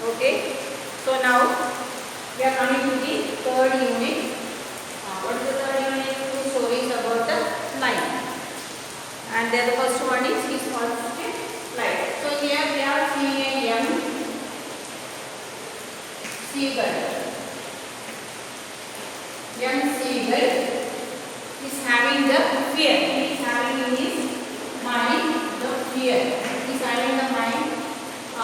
Okay. So now we are coming to the third unit. What is the third unit? Two stories about the lion. And then the first one is his first light. So here we are seeing a young seagull. Young seagull is having the fear. He is having in his mind the fear. He is having the mind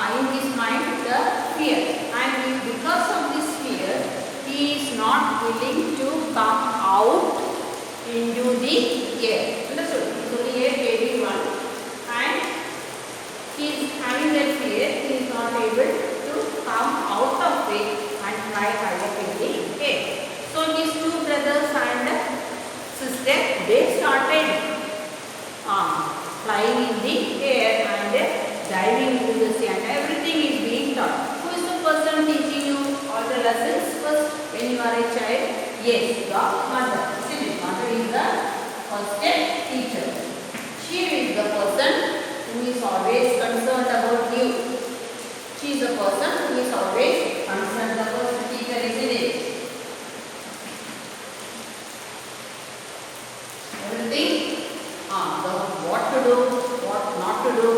in his mind the fear. And because of this fear, he is not willing to come out into the air. Understood? So the air baby one, and he is having that fear. He is not able to come out of it and fly high up in the air. So his two brothers and sister, they started flying in the air and diving into the sea, and everything is being taught. Who is the person teaching you all the lessons first when you are a child? Yes, your mother. Isn't it? Mother is the first teacher. She is the person who is always concerned about you. She is the person who is always concerned about the teacher, isn't it? Everything, what to do, what not to do,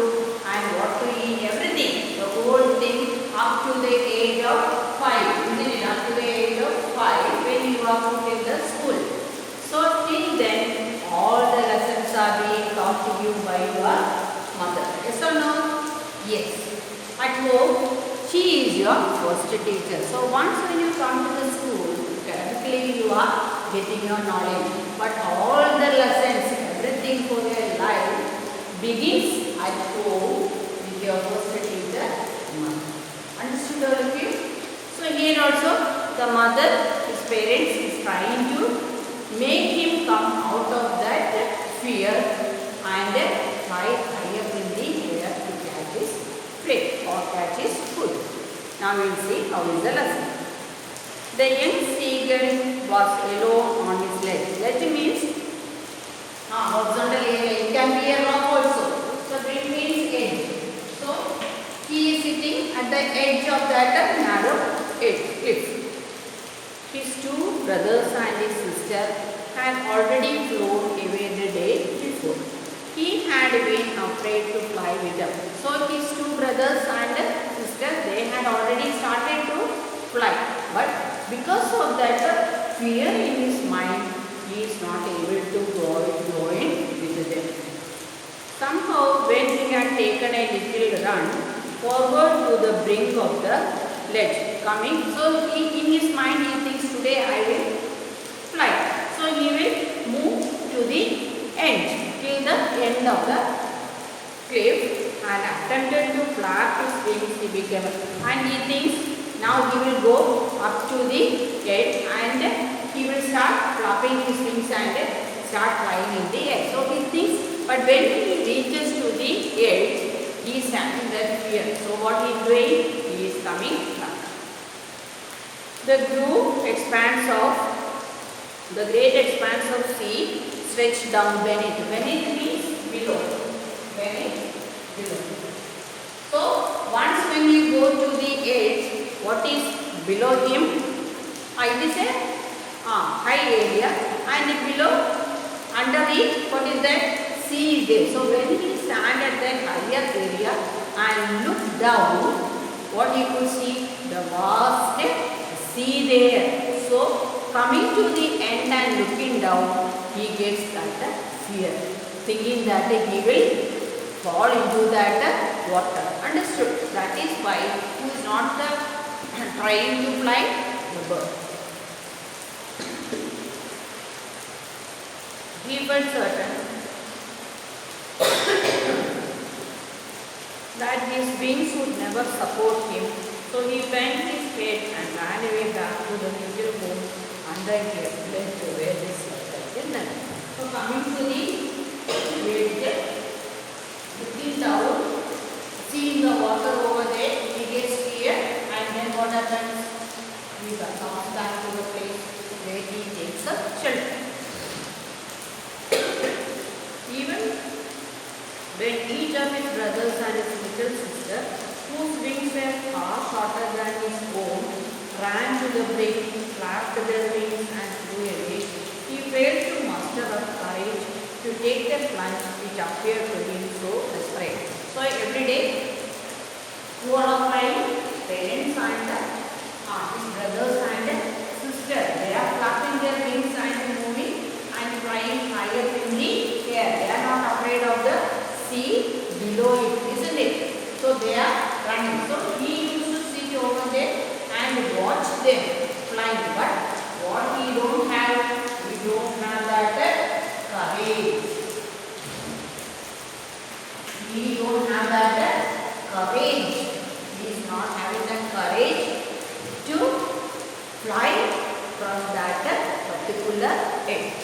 and what to eat, everything. The whole thing up to the age of 5, isn't it? Up to the age of 5 when you are put in the school. So till then, all the lessons are being taught to you by your mother. Yes or no? Yes. At home, she is your first teacher. So once when you come to the school, academically you are getting your knowledge. But all the lessons, everything for your life begins at home with your first teacher, mother. Understood all of you? So here also, the mother, his parents, is trying to make him come out of that fear and fly high up in the air to catch his prey or catch his food. Now we will see how is the lesson. The young seagull was alone on his ledge. Ledge means horizontal area. It can be a rock also. So it means edge. So he is sitting at the edge of that narrow cliff. His two brothers and his sister had already flown away the day before. He had been afraid to fly with them. So his two brothers and sister, they had already started to fly. But because of that fear in his mind, he is not able to go in with them. Somehow when he had taken a little run forward to the brink of the ledge coming, so in his mind he thinks, today I will fly. So he will move to the end, till the end of the cliff, and attempted to flap his wings. He became, and he thinks now he will go up to the edge and he will start flapping his wings and start flying in the air. So he thinks, but when he reaches to the edge, he is having that fear. So what he is doing? He is coming back. The great expanse of sea stretched down beneath. Beneath means below. Beneath, below. So once when you go to the edge, what is below him? It is a high area, and below, underneath, what is that? Sea is there. So when he stand at that higher area and look down, what he could see? The vast sea there. So coming to the end and looking down, he gets that fear, thinking that he will fall into that water. Understood? That is why he is not trying to fly the bird. He felt certain that his wings would never support him. So he bent his head and ran away back to the little home under a ledge where they slept. Isn't it? So coming to the ledge, looking down, seeing the water over there, he gets fear, and then what happens? He comes back to the place where he takes a shelter. Even when each of his brothers and his little sister, whose wings were far shorter take the plunge which appeared to him so desperate. So every day, who are flying? Parents and his brothers and sister. They are flapping their wings and moving and flying higher in the air. They are not afraid of the sea below it, isn't it? So they are running. So he used to sit over there and watch them flying. But what we don't have that courage. We don't have that courage. He is not having that courage to fly from that particular edge.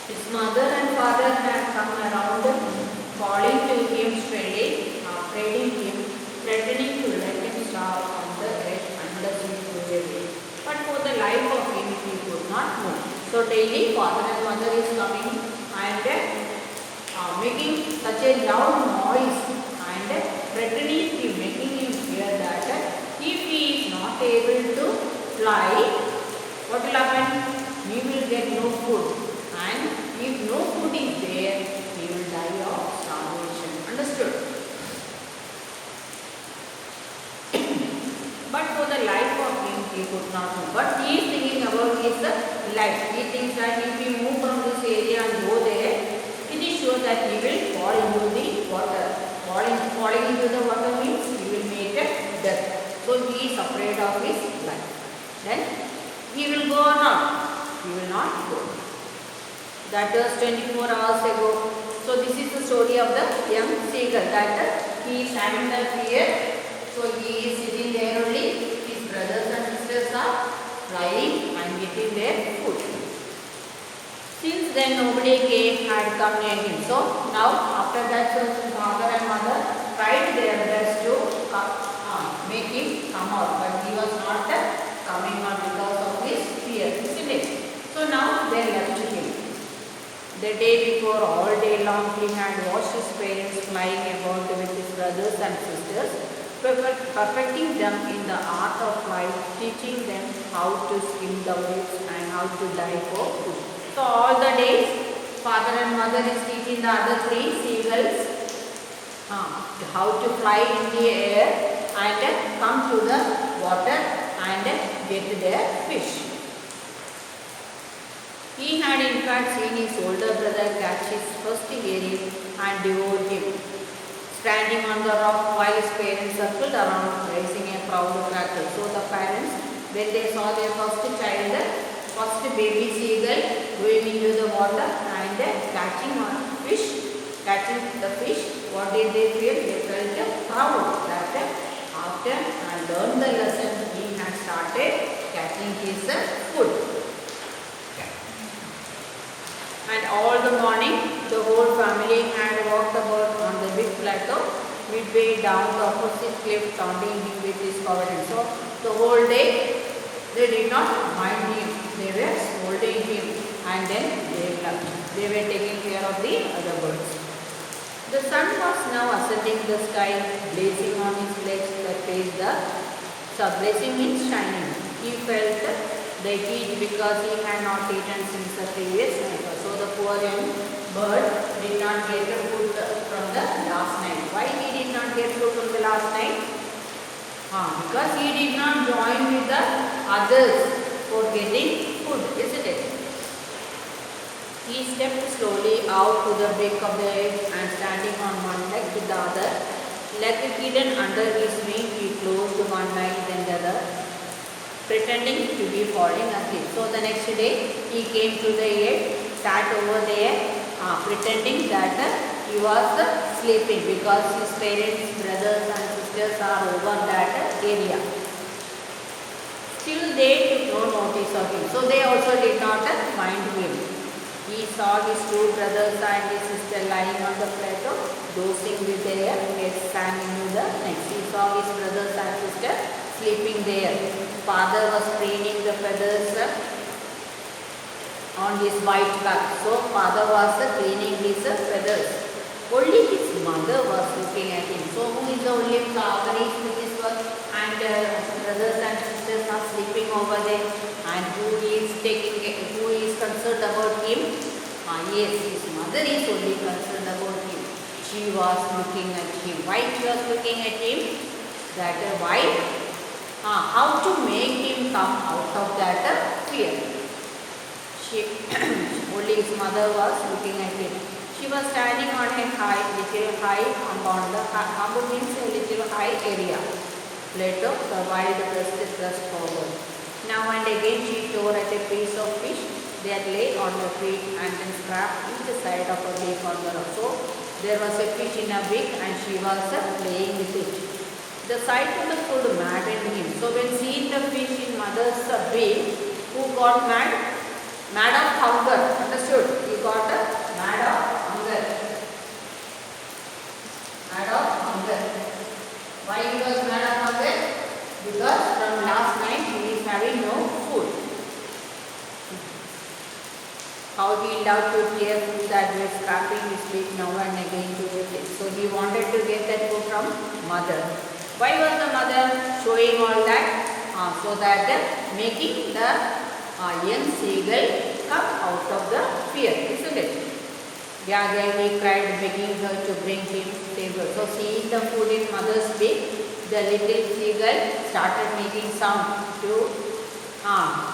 His mother and father had come around, calling to him straightly, upbraiding him, threatening to let him starve on the edge unless he moved away. But for the life of him, he could not move. So daily, father and mother is coming and making such a loud noise and threatening him, making him hear that if he is not able to fly, what will happen? He will get no food, and if no food is there, he will die of starvation. Understood? But for the life of him, he could not move. But he is thinking about his life. He thinks that if he move from this area and go there, it is sure that he will fall into the water. Falling into the water means he will make a death. So he is afraid of his life. Then he will go or not? He will not go. That was 24 hours ago. So this is the story of the young seagull, that he is having the fear. So he is sitting there only. His brothers and sisters are flying and getting their food. Since then nobody had come near him. So now after that, his father and mother tried their best to make him come out. But he was not coming out because of his fear. Isn't it? So now they left him. The day before, all day long, he had watched his parents flying about with his brothers and sisters, perfecting them in the art of flight, teaching them how to swim the waves and how to dive for food. So all the days, father and mother is teaching the other three seagulls how to fly in the air and come to the water and get their fish. He had in fact seen his older brother catch his first herring and devour him. Standing on the rock while his parents circled around, raising a proud crackle. So the parents, when they saw their first child, first baby seagull going into the water and catching the fish, what did they feel? They felt proud that after and learned the lesson, he had started catching his food. And all the morning, the whole family had walked about on the big plateau, midway down the opposite cliff, taunting him with his poverty. So the whole day, they did not mind him. They were scolding him, and then they left. They were taking care of the other birds. The sun was now ascending the sky, blazing on his legs that faced the sun. Blazing means shining. He felt the heat because he had not eaten since the previous night. So the poor young bird did not get the food from the last night. Why he did not get food from the last night? Because he did not join with the others for getting food, isn't it? He stepped slowly out to the break of the edge and standing on one leg with the other, leg hidden under his wing, he closed one eye then the other, pretending to be falling asleep. So the next day he came to the edge, sat over there, pretending that he was sleeping because his parents, brothers and sisters are over that area. Still they took no notice of him. So they also did not mind him. He saw his two brothers and his sister lying on the plateau, dozing with their heads sunk into the next. He saw his brothers and sister sleeping there. Father was preening the feathers on his white back. So father was cleaning his feathers. Only his mother was looking at him. So who is the only father is with his work and brothers and sisters are sleeping over there, and who is concerned about him? Yes, his mother is only concerned about him. She was looking at him. Why she was looking at him? That why? How to make him come out of that fear. She only his mother was looking at him. She was standing on a little high on the hump means a little high area. Later, the wild beast thrust forward. Now and again she tore at a piece of fish that lay on her feet and then scraped each side of a beak on the rock. So there was a fish in a beak and she was playing with it. The sight of the food maddened him. So when seeing the fish in mother's beak, who got mad? Mad of hunger. Understood? He got mad of hunger. Mad of hunger. Why he was mad of hunger? Because from last night he is having no food. How he loved to hear food that was scraping his beak now and again to get it. So he wanted to get that food from mother. Why was the mother showing all that? So that making the young seagull come out of the fear, isn't it? Again he cried, begging her to bring him table. So seeing the food in mother's beak, the little seagull started making sound to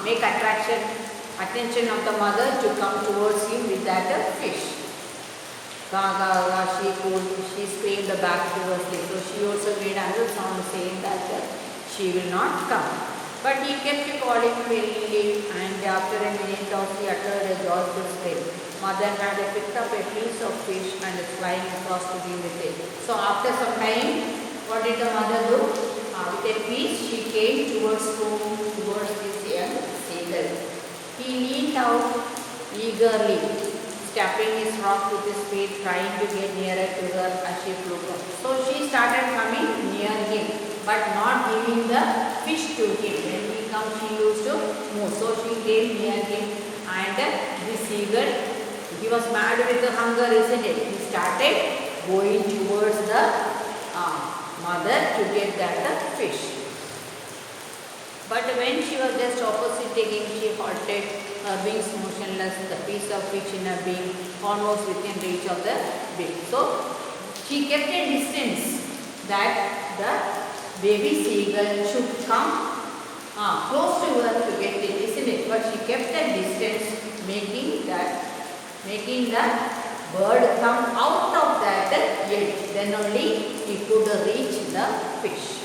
make attention of the mother to come towards him with that fish. She screamed back furiously. So she also made another sound saying that she will not come. But he kept calling very and after a minute he uttered a joyful scream. Mother had picked up a piece of fish and is flying across to him with it. So after some time, what did the mother do? With a piece, she came towards this young seagull. He leaned out eagerly, tapping his rock with his feet, trying to get nearer to her as she flew up. So she started coming near him, but not giving the fish to him. When he comes, she used to move. So she came near him, and the seagull, he was mad with the hunger, isn't it? He started going towards the mother to get that fish. But when she was just opposite him, she halted, her wings motionless, the piece of fish in her beak almost within reach of the beak. So she kept a distance that the baby seagull should come close to her to get it, isn't it? But she kept a distance, making the bird come out of that edge. Then only he could reach the fish.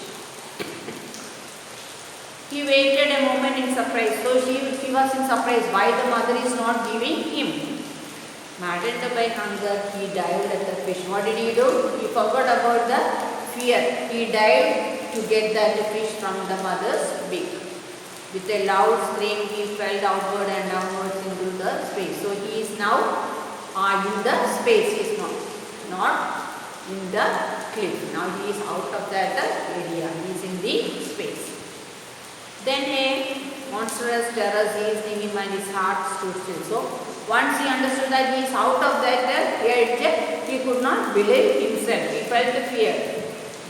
He waited a moment in surprise. So she was in surprise why the mother is not giving him. Maddened by hunger, he dived at the fish. What did he do? He forgot about the fear. He dived to get that fish from the mother's beak. With a loud scream, he fell outward and downwards into the space. So he is now in the space. He is not in the cliff. Now he is out of that area. He is in the space. Then a monstrous terror seized him and his heart stood still. So once he understood that he is out of that edge, he could not believe himself. He felt the fear.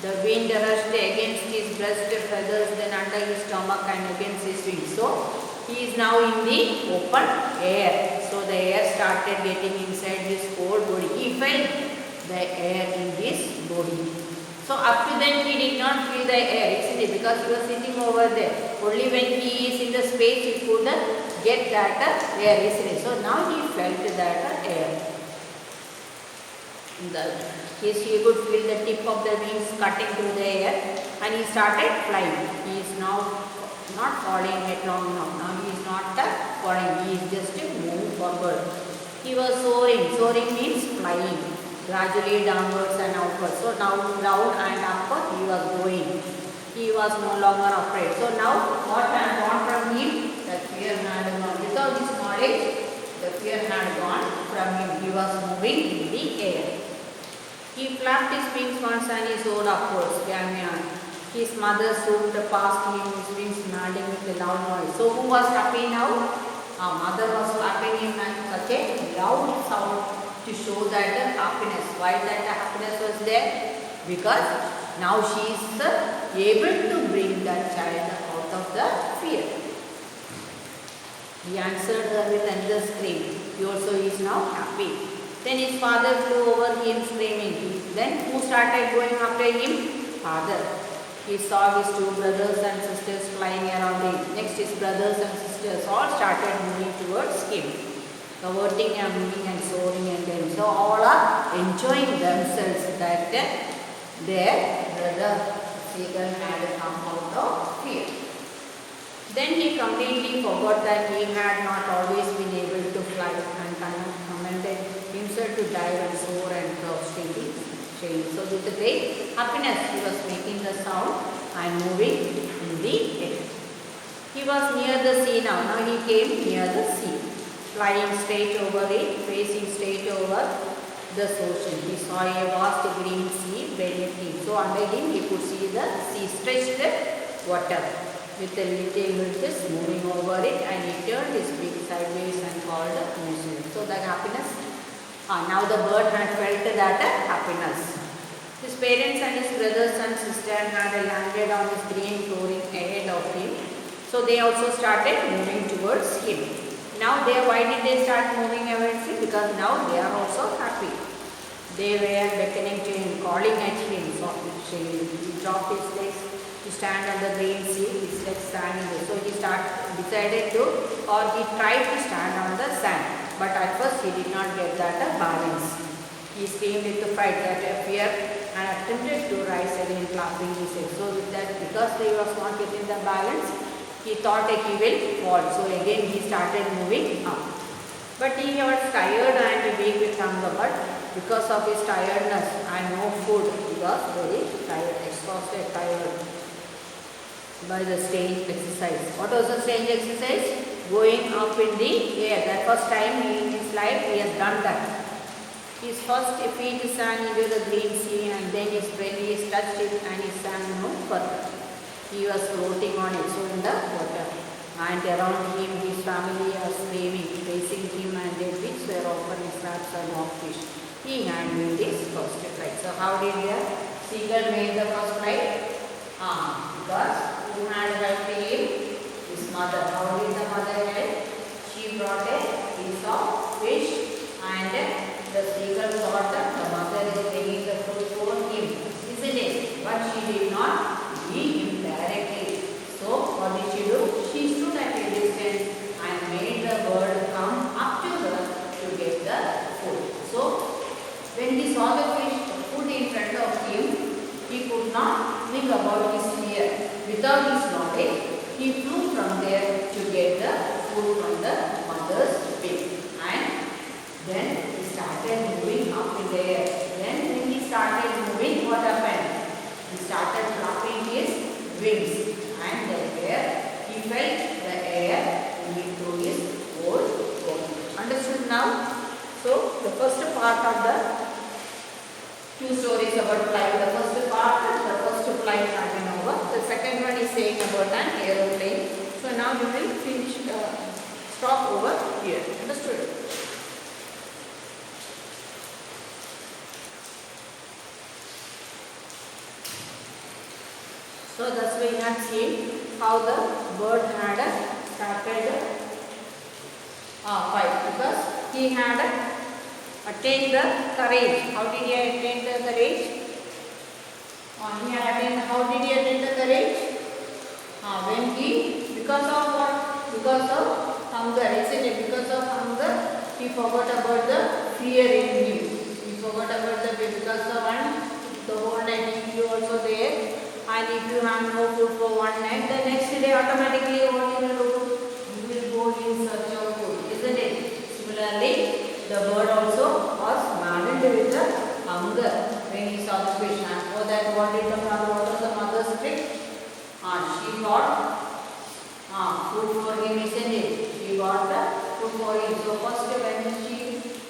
The wind rushed against his breast feathers, then under his stomach and against his wings. So he is now in the open air. So the air started getting inside his whole body. He felt the air in his body. So up to then he did not feel the air, isn't it? Because he was sitting over there. Only when he is in the space he could get that air, isn't it? So now he felt that air. He could feel the tip of the wings cutting through the air and he started flying. He is now not falling headlong now. Now he is not falling. He is just moving forward. He was soaring. Soaring means flying. Gradually downwards and outwards. So now down and upward he was going. He was no longer afraid. So now what had gone from him? The fear had gone. Without his knowledge, the fear had gone from him. He was moving in the air. He flapped his wings once and he soared upwards. His mother swooped past him, his wings nodding with a loud noise. So who was happy now? Mother was flapping him and such a loud sound to show that happiness. Why that happiness was there? Because now she is able to bring that child out of the fear. He answered her with another scream. He also is now happy. Then his father flew over him screaming. Then who started going after him? Father. He saw his two brothers and sisters flying around him. Next his brothers and sisters all started moving towards him, cavorting and moving and soaring and them. So all are enjoying themselves that their brother seagull had come out of fear. Then he completely forgot that he had not always been able to fly and commended himself to dive and soar and crouch in the shade. So with the great happiness he was making the sound and moving in the air. He was near the sea now. Now he came near the sea, flying straight over it, facing straight over the ocean. He saw a vast green sea beneath him. So under him he could see the sea stretched water with the little ripples moving over it, and he turned his beak sideways and called Musil. So the happiness, now the bird had felt that happiness. His parents and his brothers and sisters had landed on this green flooring ahead of him. So they also started moving towards him. Now why did they start moving towards him? Because now they are also happy. They were beckoning to him, calling at him. So he dropped his legs to stand on the green sea, his legs standing there. So he decided to, or he tried to stand on the sand. But at first he did not get that balance. He screamed with fright, that fear, and attempted to rise again, clapping his head. So with that, because he was not getting the balance, he thought that he will fall. So again he started moving up. But he was tired and weak with hunger. But because of his tiredness and no food, he was very tired, exhausted, tired by the strange exercise. What was the strange exercise? Going up in the air. That first time in his life he has done that. His first feet sank into the green sea, and then his belly touched it and he sank no further. He was floating on it, so in the water. And around him his family are swimming, facing him, and their beaks were offering crabs and rockfish. He had made his first flight. So how did the seagull make the first flight? Because who had helped him? His mother. How did the mother help? She brought a piece of fish, and the seagull thought that the mother is bringing the food for him, isn't it? But she did not eat him directly. So what did she do? She stood at a distance and made the bird come up to her to get the food. So when he saw the fish, the food in front of him, he could not think about his fear. Without his knowledge, he flew from there to get the food from the mother's beak. And then he started moving up in the air. Then when he started moving, what happened? He started flapping his wings, and the air, he felt the air moving through his whole body. Understood now? So the first part of the two stories about flight. The first part, the first flight has been over. The second one is saying about an aeroplane. So now we will finish, stop over here. Understood? So thus we have seen how the bird had started fight, because he had attained the courage. How did he attain the courage? How did he attain the courage? When he, because of what? Because of hunger, isn't it? Because of hunger, he forgot about the fear in him. He forgot about the fear, because the whole night you also there. And if you have no food for one night, the next day automatically what you will do? You will go in search of food, isn't it? Similarly, the bird also was maddened with the hunger when he saw the fish. And for that, what did the mother? What was the mother's trick? She got food for him, isn't it? She got the food for him. So first,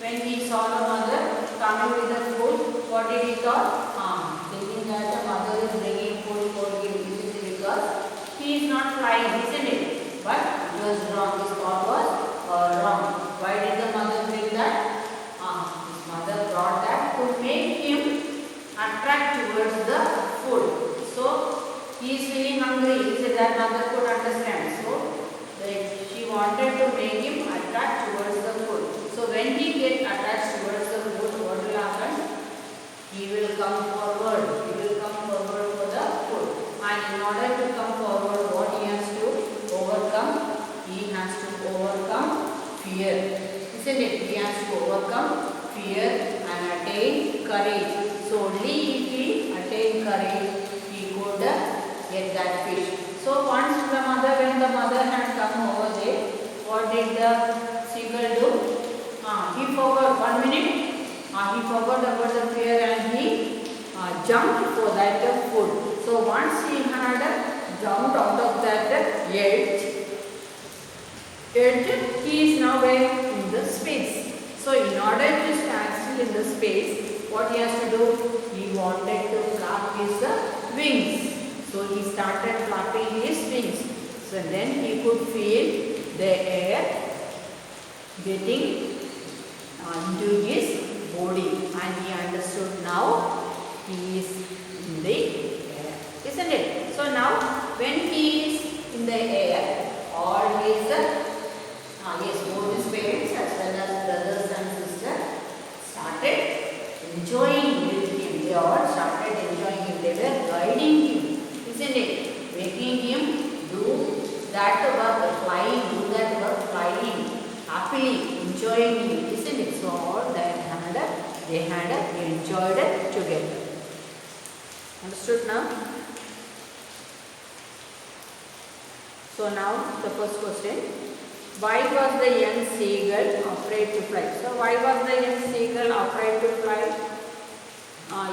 when he saw the mother coming with the food, what did he thought? Thinking that the mother is bringing food for him, because he is not flying, isn't it? But it was wrong. His thought was wrong. Why did the mother bring that? His mother brought that to make him attract towards the food. So he is feeling hungry. He said that mother could understand. So she wanted to make him attract towards the food. So when he get attached towards the food, what will happen? He will come forward. He will come forward for the food. And in order to come forward, what he has to overcome? He has to overcome fear. Isn't it? He has to overcome fear and attain courage. So only if he attain courage, he could get that fish. So once when the mother had come over there, what did the seagull do? He forgot 1 minute. He forgot about the fear and he jumped for that food. So once he had jumped out of that edge, he is now in the space. So in order to stand still in the space, what he has to do? He wanted to flap his wings. So he started flapping his wings. So then he could feel the air getting into his body, and he understood now he is in the air, isn't it? So now when he is in the air, all his both his parents as well as brothers and sisters started enjoying with him. They all started enjoying him. They were guiding him, isn't it? Making him do that work, flying happily, enjoying him, isn't it? So all that they had enjoyed it together. Understood now? So now the first question. Why was the young seagull afraid to fly? So why was the young seagull afraid to fly?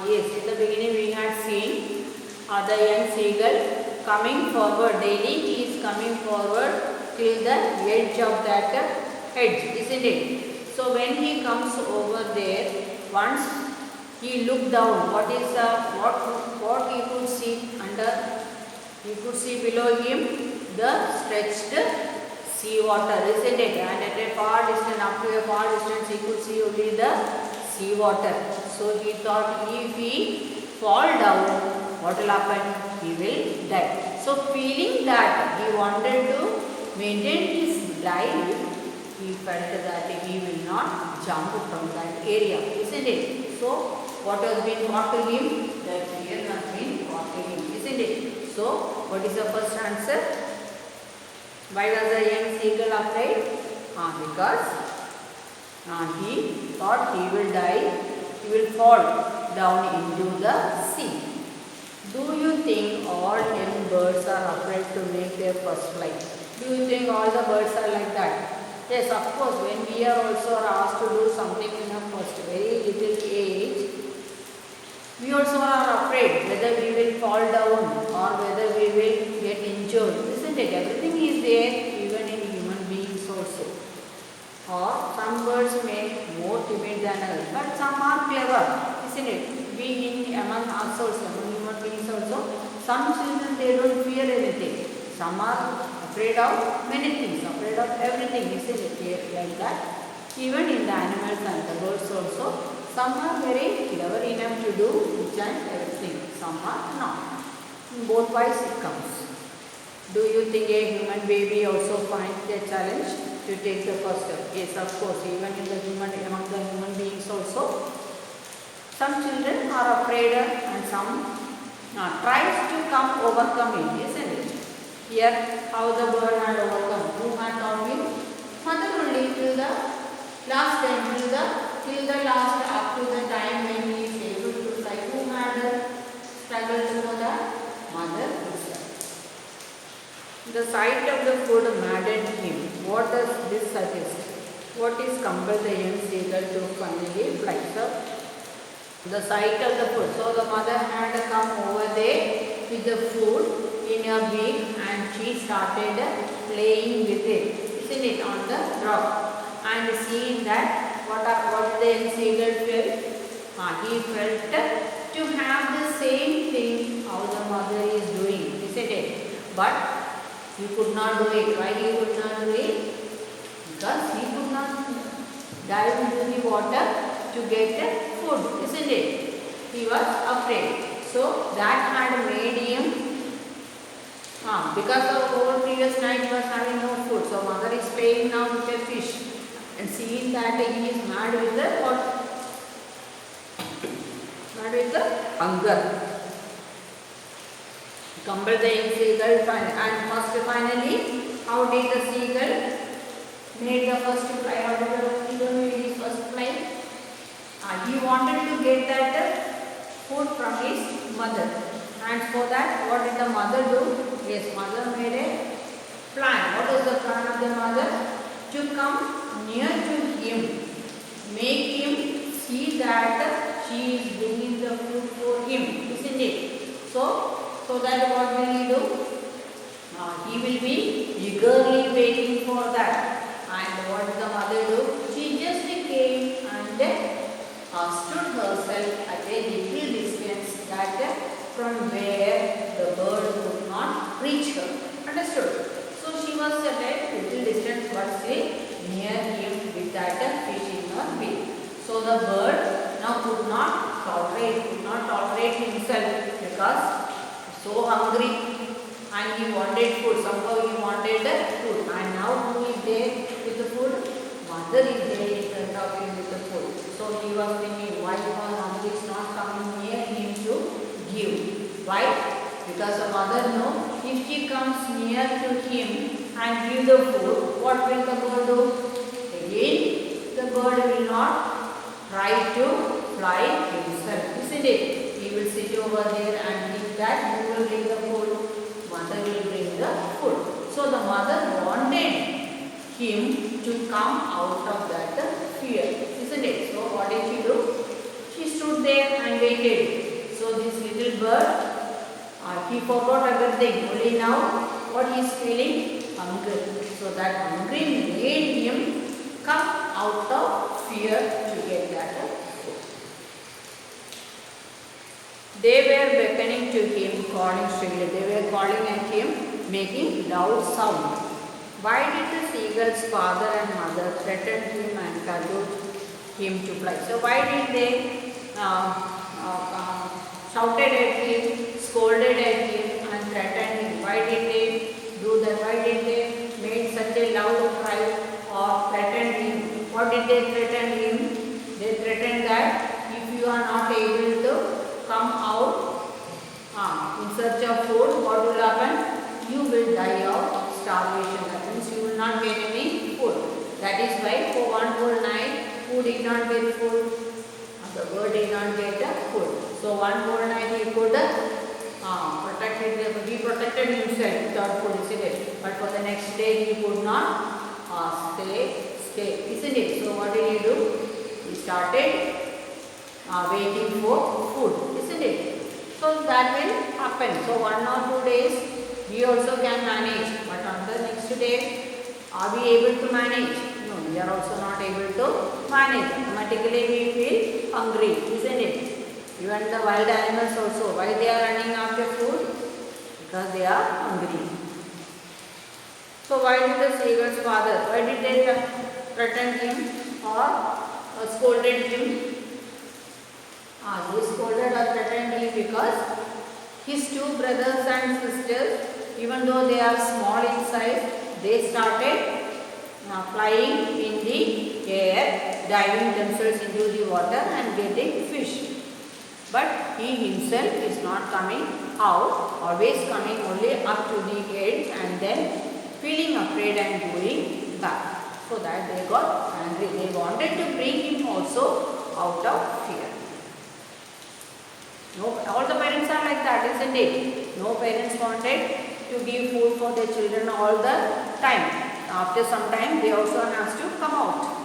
Yes, in the beginning we had seen the young seagull coming forward. Daily he is coming forward till the edge of that hedge, isn't it? So when he comes over there, once he looked down, what he could see under? He could see below him the stretched sea water, isn't it? And at a far distance, up to a far distance, he could see only the sea water. So he thought if he fall down, what will happen? He will die. So feeling that he wanted to maintain his life, he felt that he will not jump from that area, isn't it? So what has been taught to him? That fear has been taught to him, isn't it? So what is the first answer? Why was the young seagull afraid? Because he thought he will die, he will fall down into the sea. Do you think all young birds are afraid to make their first flight? Do you think all the birds are like that? Yes, of course, when we are also asked to do something in our first very little age, we also are afraid whether we will fall down or whether we will get injured, isn't it? Everything is there even in human beings also. Or some birds may be more timid than others, but some are clever, isn't it? We among us also, among human beings also, some children they don't fear anything. Some are afraid of many things, afraid of everything, isn't it? Like that. Even in the animals and the birds also, some are very clever enough to do each and everything. Some are not. In both ways it comes. Do you think a human baby also finds a challenge to take the first step? Yes, of course. Even in among the human beings also, some children are afraid and some tries to overcome it, isn't it? Here, how the bird had overcome. Who had taught him? Mother only till the last time, till the last, up to the time when he is able to fly. Who had struggled for that? Mother herself. The sight of the food maddened him. What does this suggest? What is compelled the young seagull to finally fly? So, the sight of the food. So, the mother had come over there with the food in her beak and she started playing with it, isn't it, on the rock. And seeing that, what the young seagull felt? He felt to have the same thing how the mother is doing, isn't it? But he could not do it. Why he could not do it? Because he could not dive into the water to get food, isn't it? He was afraid. So that had made him, because the whole previous night he was having no food. So mother is playing now with a fish and seeing that he is mad with the what? Mad with the hunger. Compelled the young seagull and first finally, how did the seagull made the first fly? How did the seagull made his first fly? He wanted to get that food from his mother, and for that, what did the mother do? Yes, mother made a plan. What was the plan of the mother? To come near to him, make him see that she is bringing the food for him, isn't it? So that what will he do? He will be eagerly waiting for that. And what did the mother do? She just came and stood herself at a little distance that from where the bird could not reach her. Understood? So she was at a little distance but still near him with that fish in her beak. So the bird now could not tolerate himself because so hungry and he wanted food. Somehow he wanted food. And now who is there with the food? Mother is there in front of him with the food. So he was thinking, why her mother is not coming near him to give? Why? Because the mother knows if she comes near to him and give the food, what will the bird do? Again, the bird will not try to fly himself, isn't it? He will sit over there and think that who will bring the food? Mother will bring the food. So the mother wanted him to come out of that fear, isn't it? So what did she do? She stood there and waited. So this little bird, he forgot everything. Only now what he is feeling? Hunger. So that hunger made him come out of fear to get that food. They were beckoning to him, calling strangely. They were calling at him, making loud sound. Why did the seagull's father and mother threaten him and cajoled him to fly? So why did they shouted at him, scolded at him and threatened him? Why did they do that? Why did they make such a loud cry or threatened him? What did they threaten him? They threatened that if you are not able to come out in search of food, what will happen? You will die of starvation. That means you will not get any food. That is why for one whole night, who did not get food? The bird did not get food. So one whole night he could he protected himself without food, isn't it? But for the next day he could not stay, isn't it? So what did he do? He started waiting for food, isn't it? So that will happen. So 1 or 2 days we also can manage, but on the next day, are we able to manage? No, we are also not able to manage. Automatically we feel hungry, isn't it? Even the wild animals also, why they are running after food? Because they are hungry. So why did the seagull's father, why did they threaten him or scolded him? They scolded or threatened him because his 2 brothers and sisters, even though they are small in size, they started flying in the air, diving themselves into the water and getting fish. But he himself is not coming out, always coming only up to the edge and then feeling afraid and going back. So that they got angry. They wanted to bring him also out of fear. No, all the parents are like that, isn't it? No parents wanted to give food for their children all the time. After some time, they also have to come out.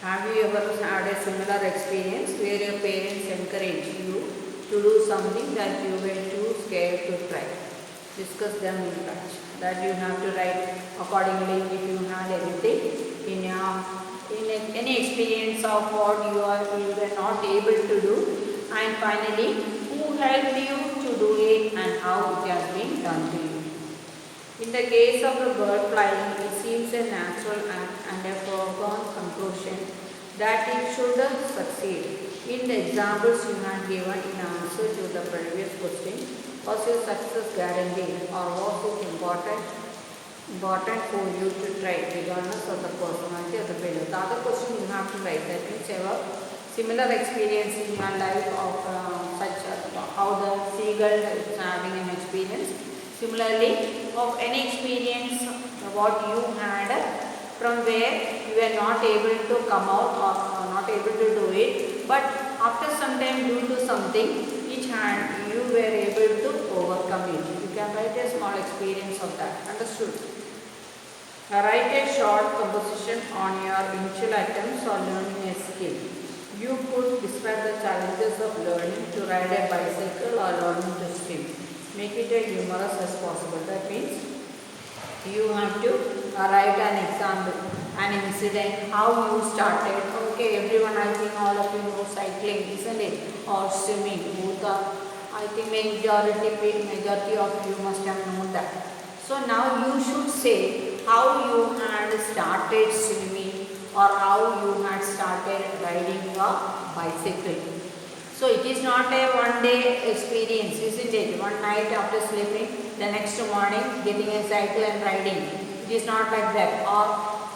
Have you ever had a similar experience where your parents encourage you to do something that you were too scared to try? Discuss them in touch. That you have to write accordingly if you had anything in any experience of what you were not able to do. And finally, who helped you to do it and how it has been done to you. In the case of the bird flying, it seems a natural act and a foregone conclusion that it should succeed. In the examples you have given in answer to the previous question, was your success guaranteed or was it important important for you to try regardless of the personality of the failure. The other question you have to write, that means ever similar experience in your life of such how the seagull is having an experience. Similarly, of any experience what you had from where you were not able to come out or not able to do it, but after some time due to something which had you were able to overcome it. You can write a small experience of that. Understood? Write a short composition on your initial attempts on learning a skill. You could describe the challenges of learning to ride a bicycle or learning to swim. Make it as humorous as possible. That means you have to write an example, an incident, how you started. Okay, everyone, I think all of you know cycling, isn't it? Or swimming. Both are, I think majority of you must have known that. So now you should say how you had started swimming or how you had started riding a bicycle. So it is not a one day experience, isn't it? One night after sleeping, the next morning getting a cycle and riding. It is not like that. Or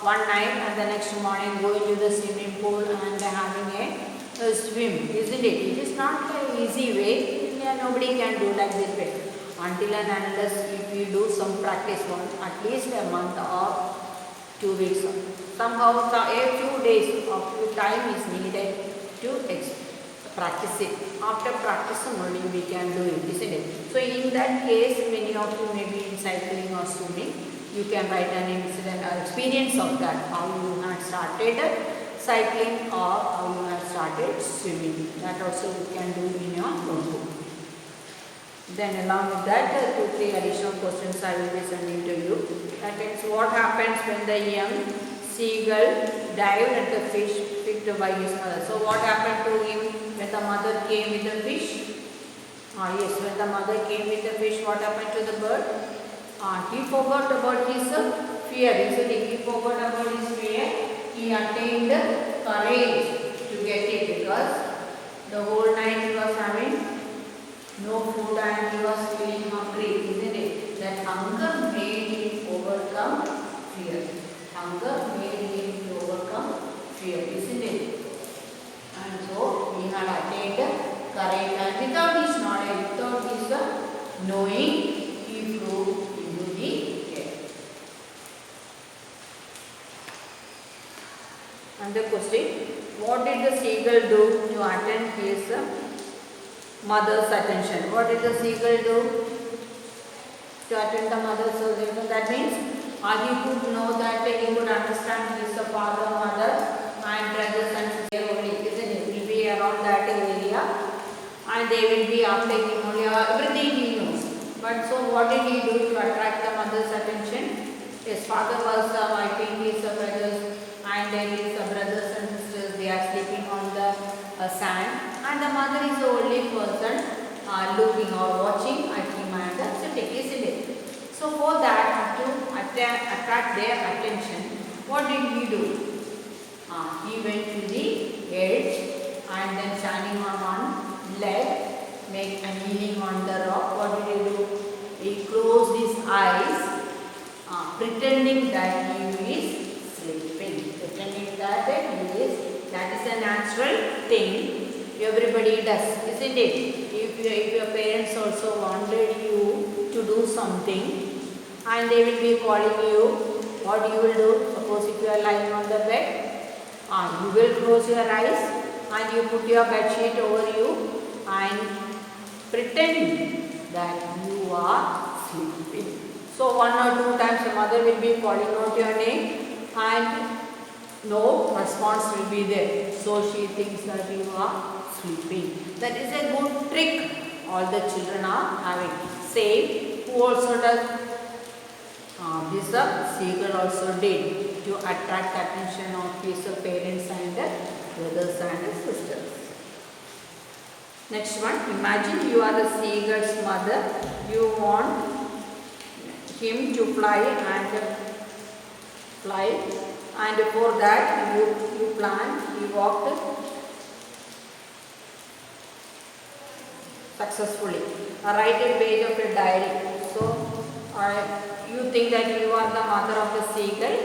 one night and the next morning going to the swimming pool and having a swim, isn't it? It is not an easy way. Yeah, nobody can do like this way. Until and unless if you do some practice one, at least a month or 2 weeks. Somehow a few days of time is needed to practice it. After practicing only we can do it, isn't it? So in that case, many of you may be in cycling or swimming. You can write an incident or experience of that, how you had started cycling or how you had started swimming. That also you can do in your notebook. Then along with that, 2-3 additional questions I will be sending to you. That is, what happens when the young seagull dived at the fish picked by his mother? So what happened to him when the mother came with the fish? Yes, when the mother came with the fish, what happened to the bird? He forgot about his fear, isn't it? He forgot about his fear. He attained courage to get it because the whole night he was having no food and he was feeling hungry, isn't it? That hunger made him overcome fear. Hunger made him to overcome fear, isn't it? And so he had attained courage, and without his knowledge, without his knowing, he flew into the air. And the question, what did the seagull do to attend his mother's attention? What did the seagull do to attend the mother's attention? That means he could know that he would understand his father, mother and brothers and sisters only, isn't it? He will be around that area and they will be after him only, everything he knows. But so what did he do to attract the mother's attention? His father was, I think his brothers and his brothers and sisters, they are sleeping on the sand. And the mother is the only person looking or watching at him and sitting, isn't it? So for that, to attract their attention, what did he do? He went to the edge and then standing on one leg, make a kneeling on the rock. What did he do? He closed his eyes, pretending that he is sleeping. Pretending that that is a natural thing. Everybody does, isn't it? If your parents also wanted you to do something and they will be calling you, what you will do? Suppose if you are lying on the bed, you will close your eyes and you put your bed sheet over you and pretend that you are sleeping. So 1 or 2 times your mother will be calling out your name and no response will be there. So she thinks that you are sleeping. That is a good trick all the children are having. Same, who also does? This seagull also did to attract attention of his parents and brothers and sisters. Next one, imagine you are the seagull's mother. You want him to fly and for that you plan, you walked successfully. Write a page of a diary. So you think that you are the mother of the seagull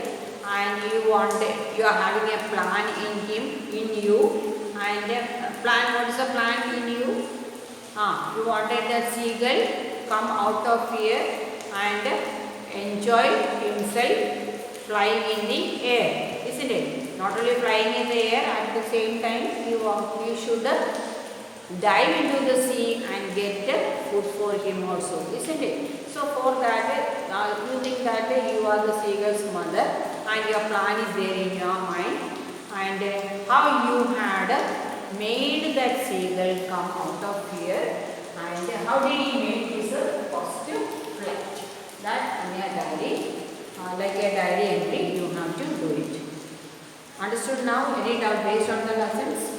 and you are having a plan in you, and plan, what is the plan in you? You wanted the seagull come out of here and enjoy himself flying in the air, isn't it? Not only flying in the air, at the same time you should dive into the sea and get food for him also, isn't it? So for that, you think that you are the seagull's mother and your plan is there in your mind, and how you had made that seagull come out of here, and how did he make his first flight. That in a diary, like a diary entry, you have to do it. Understood now? Any doubt based on the lessons?